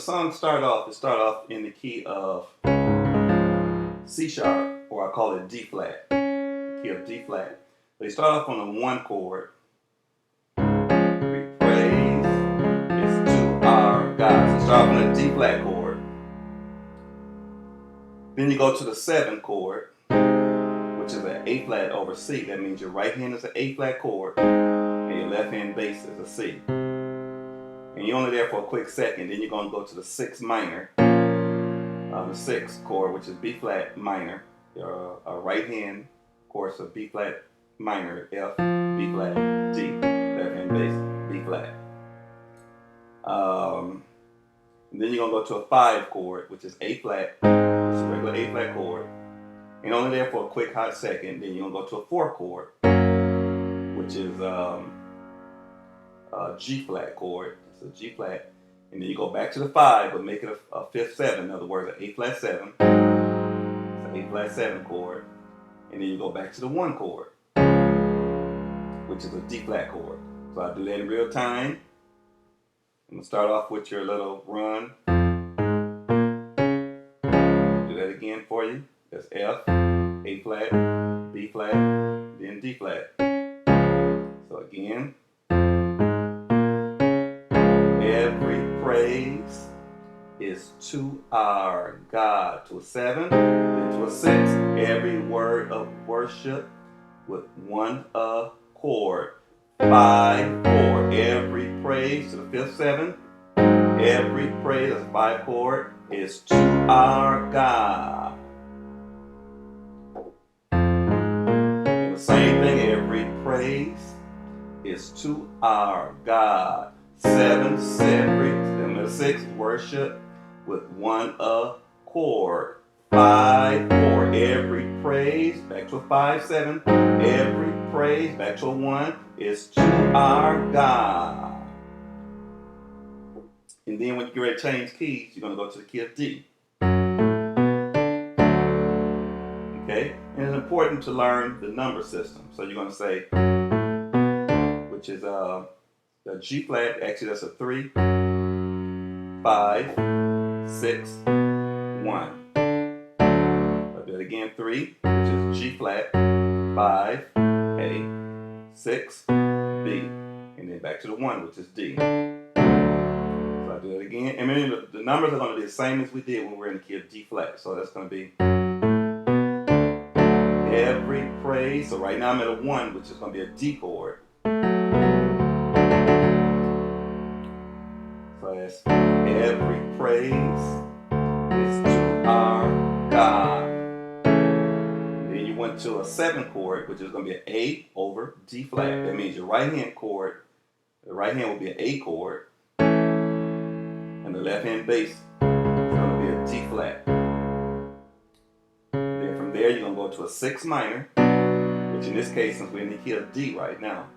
song start off, it start off in the key of C sharp, or I call it D flat, the key of D flat. But you start off on the 1 chord. Every praise is to our God. So start off on the D flat chord. Then you go to the 7 chord, which is an A flat over C. That means your right hand is an A flat chord, and your left hand bass is a C. And you're only there for a quick second. Then you're going to go to the 6 minor, the 6th chord, which is B flat minor. Your right hand, of course, a B flat minor, F, B flat, D, left hand bass, B flat. And then you're going to go to a 5 chord, which is A flat. It's a regular A flat chord. And only there for a quick hot second. Then you're going to go to a 4 chord, which is a G flat chord. It's a G flat. And then you go back to the 5, but make it a 5th 7. In other words, an A flat 7. It's an A flat 7 chord. And then you go back to the 1 chord, which is a D flat chord. So I'll do that in real time. I'm going to start off with your little run. Do that again for you. That's F, A flat, B flat, then D flat. So again. Every praise is to our God. To a 7, then to a 6. Every word of worship with 1 accord. 5, 4. Every praise to the 5th 7. Every praise, that's 5 chord, is to our God. And the same thing, every praise is to our God. 7, 7, 6, worship with 1 accord. 5, 4, every praise, back to a 5, 7, every praise, back to a 1, is to our God. And then when you get ready to change keys, you're going to go to the key of D. Okay? And it's important to learn the number system. So you're going to say, which is the G flat, actually that's a 3, 5, 6, 1. I'll do it again, 3, which is G flat, 5, A, 6, B, and then back to the 1, which is D. So I'll do it again. And then the numbers are going to be the same as we did when we were in the key of D flat. So that's going to be every praise. So right now I'm at a 1, which is going to be a D chord. So that's every praise is to our God. And then you went to a 7 chord, which is going to be an A over D flat. That means your right hand chord, the right hand will be an A chord, and the left hand bass is going to be a D flat. Then from there you're going to go to a 6 minor, which in this case, since we're in the key of D right now,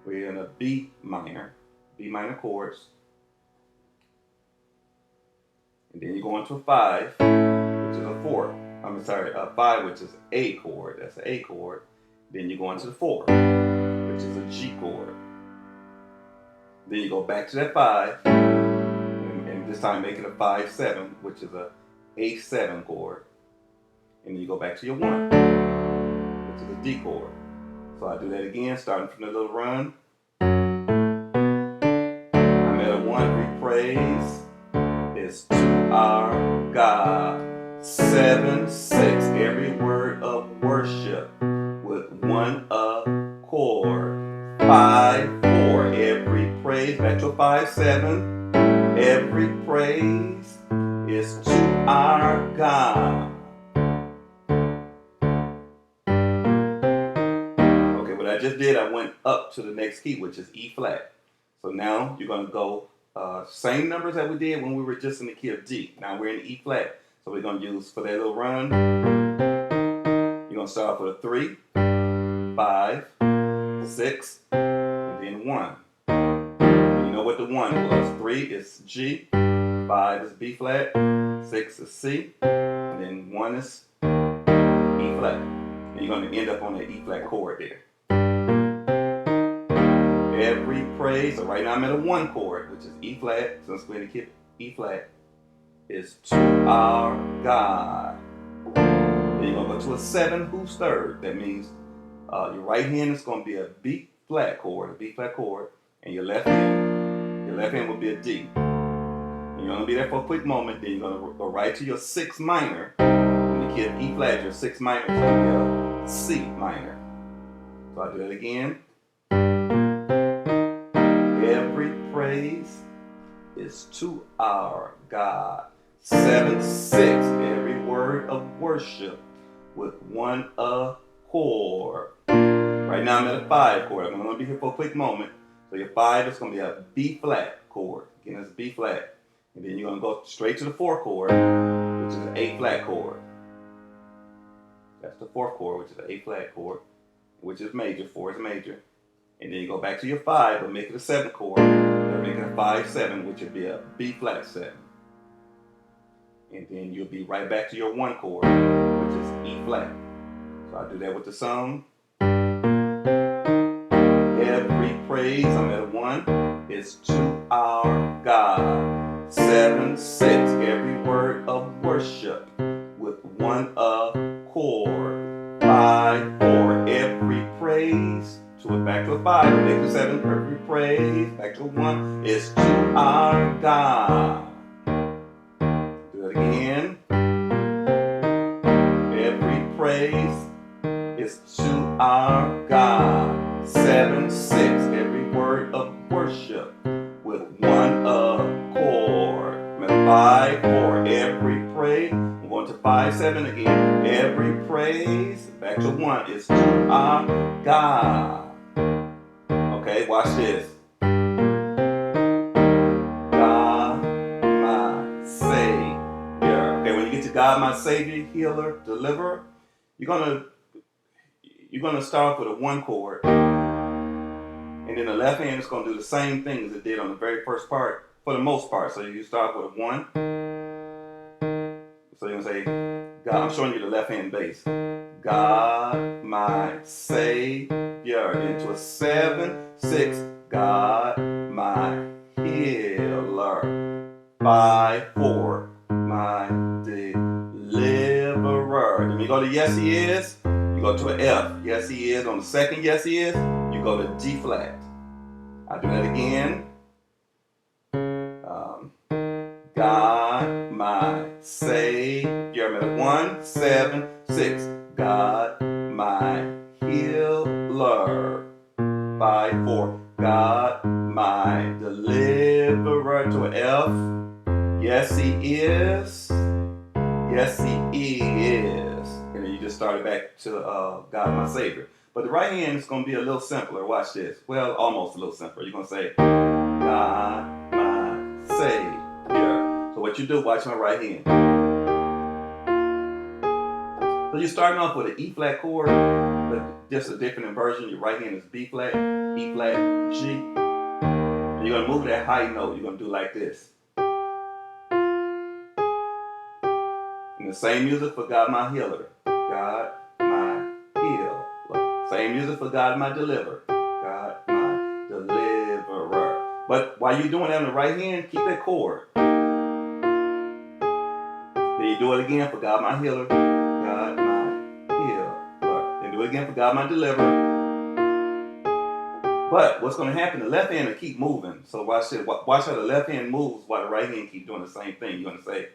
we're in a B minor chords. And then you go into a 5, which is a 4. A 5, which is A chord. That's an A chord. Then you go into the 4, which is a G chord. Then you go back to that 5, and this time make it a 5, 7, which is a A7 chord. And then you go back to your 1, which is a D chord. So I do that again, starting from the little run. I'm at a 1, every praise is to our God. 7, 6, every word of worship with 1 accord. 5, 4, every praise, back to a 5, 7, every praise is to our God. Okay, what I just did, I went up to the next key, which is E flat. So now you're going to go same numbers that we did when we were just in the key of D. Now we're in E flat. So we're going to use, for that little run, you're going to start off with a 3, 5, 6, and then 1. And you know what the 1 was. 3 is G, 5 is B flat, 6 is C, and then 1 is E flat. And you're going to end up on the E flat chord there. Every praise, so right now I'm at a 1 chord, which is E flat, since we're in the key E flat. is to our God. Then you're going to go to a 7 who's third. That means your right hand is going to be a B flat chord, and your left hand will be a D. And you're going to be there for a quick moment. Then you're going to go right to your 6 minor. In the key of E flat, your 6 minor is going to be a C minor. So I'll do that again. Every praise is to our God. 7, 6. Every word of worship with one accord. Right now I'm at a 5 chord. I'm going to be here for a quick moment. So your 5 is going to be a B flat chord. Again, it's B flat. And then you're going to go straight to the 4 chord, which is an A flat chord. That's the 4th chord, which is an A flat chord, which is major. 4 is major. And then you go back to your 5, but make it a 7 chord. Or make it a 5, 7, which would be a B flat 7. And then you'll be right back to your 1 chord, which is E flat. So I'll do that with the song. Every praise, I'm at a 1, is to our God. 7, 6, every word of worship with one accord. 5, 4, every praise, back to a 5, make to 7, every praise, back to a 1, is to our God. Do it again. Every praise is to our God. 7, 6, every word of worship with one accord. 5, 4, every praise. I'm going to 5, 7 again. Every praise, back to 1, is to our God. Okay, watch this. God, my Savior. Okay, when you get to God, my Savior, healer, deliverer, you're gonna start off with a 1 chord, and then the left hand is gonna do the same thing as it did on the very first part, for the most part. So you start with a 1. So you're gonna say, God. I'm showing you the left hand bass. God, my Savior. Into a 7, 6. God, my healer. 5, 4. My deliverer. Then you go to yes he is. You go to an F. Yes he is. On the second yes he is, you go to D flat. I'll do that again. God, my Savior. I'm at a 1, 7, 6. God, my healer. 5, 4. God, my deliverer. To an F. Yes, he is. Yes, he is. And then you just start it back to God, my Savior. But the right hand is going to be a little simpler. Watch this. Well, almost a little simpler. You're going to say, God, my Savior. So what you do, watch my right hand. So you're starting off with an E flat chord, but just a different inversion. Your right hand is B flat, E flat, G. And you're going to move that high note. You're going to do like this. And the same music for God, my healer. God, my healer. Same music for God, my deliverer. God, my deliverer. But while you're doing that on the right hand, keep that chord. Then you do it again for God, my healer. God, my healer. Then do it again for God, my deliverer. But what's going to happen, the left hand will keep moving. So watch this. Watch how the left hand moves while the right hand keeps doing the same thing. You're going to say,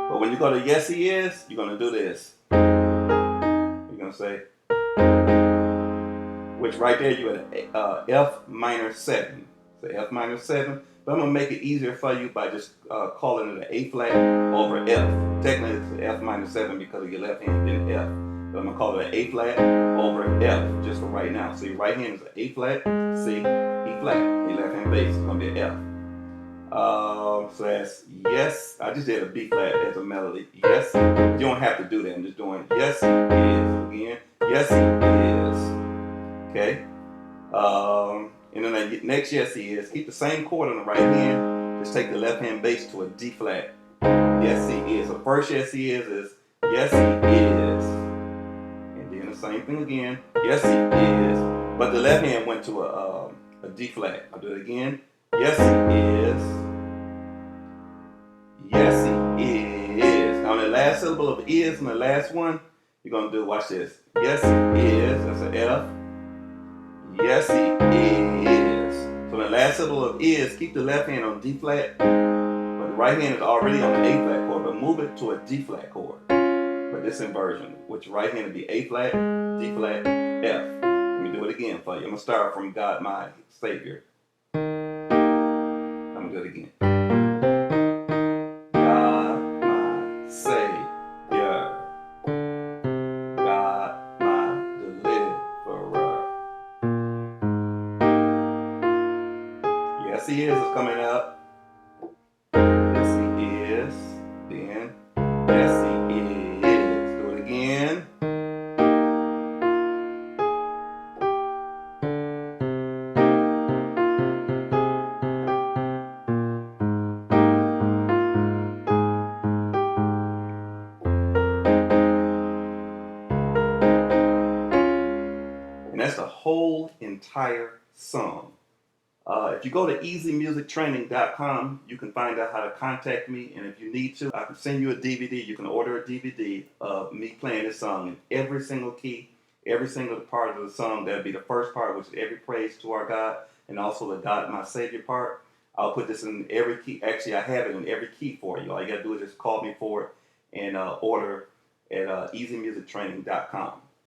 but when you go to yes he is, you're going to do this. You're going to say, which right there you at F minor 7. So F minor 7. But I'm going to make it easier for you by just calling it an A flat over F. Technically it's an F minor 7 because of your left hand, then F. But I'm going to call it an A flat over F just for right now. So your right hand is an A flat, C, E flat. Your left hand bass is going to be an F. So that's yes. I just did a B flat as a melody. Yes. You don't have to do that. I'm just doing yes he is. Again, yes he is. Okay. And then the next yes he is. Keep the same chord on the right hand. Just take the left hand bass to a D flat. Yes he is. So the first yes he is yes he is. same thing again. Yes, he is. But the left hand went to a D flat. I'll do it again. Yes, he is. Yes, he is. Now, the last syllable of is and the last one, you're going to do, watch this. Yes, he is. That's an F. Yes, he is. So the last syllable of is, keep the left hand on D flat, but the right hand is already on the A flat chord, but move it to a D flat chord. But this inversion, which right hand would be A flat, D flat, F. Let me do it again for you. I'm going to start from God, my Savior. I'm going to do it again. God, my Savior. God, my deliverer. Yes, he is coming up. Yes, he is. Then, yes, he is. Do it again. And that's the whole entire song. If you go to easymusictraining.com, you can find out how to contact me. And if you need to, I can send you a DVD. You can order a DVD of me playing this song in every single key, every single part of the song. That'll be the first part, which is every praise to our God, and also the God, my Savior part. I'll put this in every key. Actually, I have it in every key for you. All you got to do is just call me for it and order at easymusictraining.com.